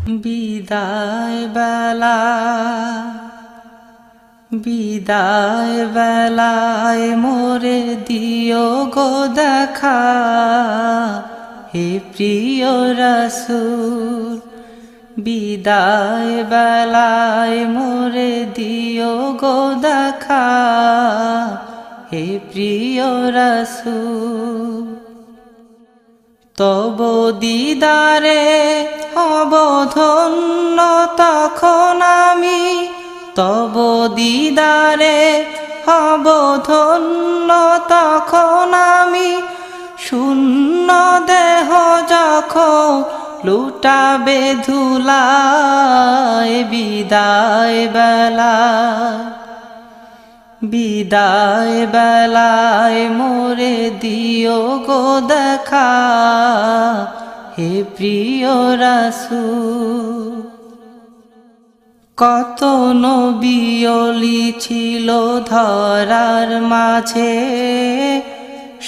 বিদায় বেলা বিদায় বেলায় মোরে দিও গো দেখা, হে প্রিয় রাসূল। বিদায় বেলায় মোরে দিও গো দেখা, হে প্রিয় রাসূল। তব দিদারে হব ধন্য তখন আমি, তব দিদারে হব ধন্য তখন আমি। শূন্য দেহ যখন লুটাবে ধুলায়, বিদায় বেলা বিদায় বেলায় মোরে দিও গো দেখা, হে প্রিয় রাসূল। কত নবী ওলি ছিল ধরার মাঝে,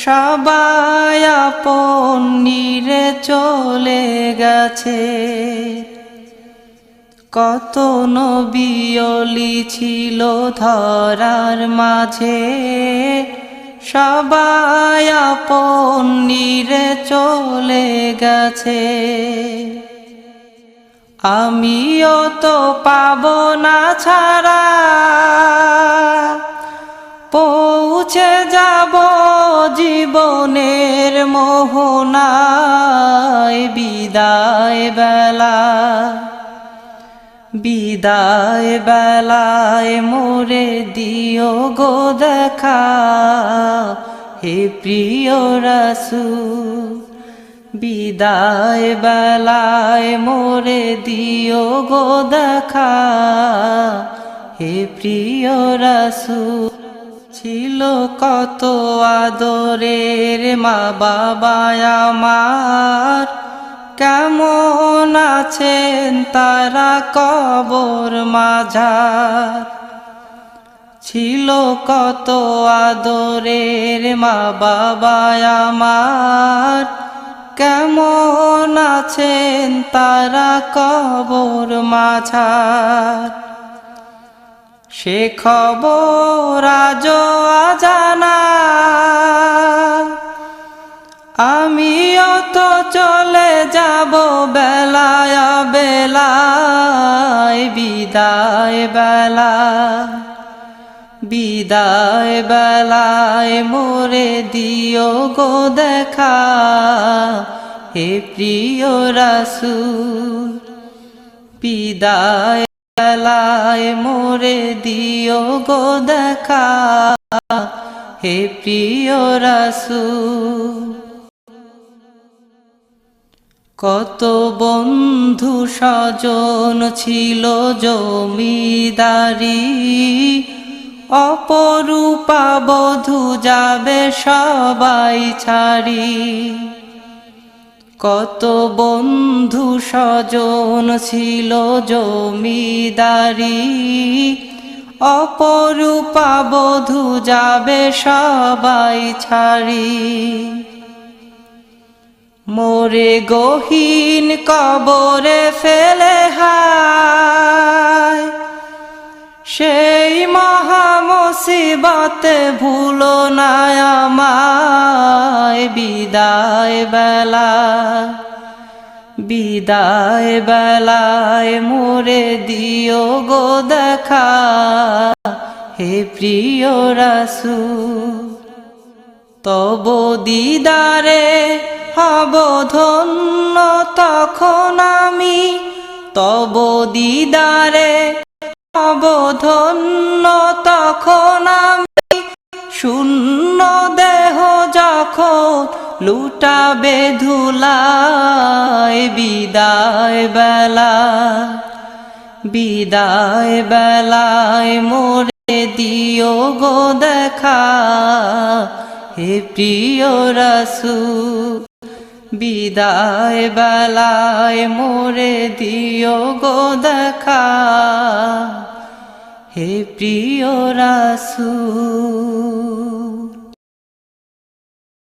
সবাই আপন নিরে চলে গেছে। কত নবী ওলি ছিল ধরার মাঝে, সবাই আপন নিরে চলে গেছে। আমিও তো পাবো না ছাড়া, পৌঁছে যাব জীবনের মোহনায়। বিদায় বেলা বিদায় বেলায় মোরে দিও গো দেখা, হে প্রিয় রাসূল। বিদায় বেলায় মোরে দিও গো দেখা, হে প্রিয় রাসূল। ছিল কত আদরের মা বাবা আমার, কেমন আছেন তারা কবর মাঝার। ছিল কত আদরের মা বাবা আমার, কেমন আছেন তারা কবর মাঝার। সে খবর আজও অজানা, আমিও তো চলে যাব বেলায় বেলায়। বিদায় বেলা বিদায় বেলায় মোরে দিও গো দেখা, হে প্রিয় রাসূল। বিদায় বেলায় মোরে দিও গো দেখা, হে প্রিয় রাসূল। কত বন্ধু স্বজন ছিল জমিদারি, অপরূপা বধূ যাবে সবাই ছাড়ি। কত বন্ধু স্বজন ছিল জমিদারি, অপরূপা বধূ যাবে সবাই ছাড়ি। মোরে গহীন কবরে ফেলে হায়, সেই মহা মুসিবতে ভুলো না আমায়। বিদায় বেলা বিদায় বেলায় মোরে দিও গো দেখা, হে প্রিয় রাসূল। তব দিদারে হব ধন্য তখন আমি, তব দিদারে হব ধন্য তখন আমি। শূন্য দেহ যখন লুটাবে ধুলায়, বিদায় বেলা বিদায় বেলায় মোরে দিও গো দেখা, হে প্রিয় রাসূল। বিদায় বেলায় মোরে দিও গো দেখা, হে প্রিয় রাসূল।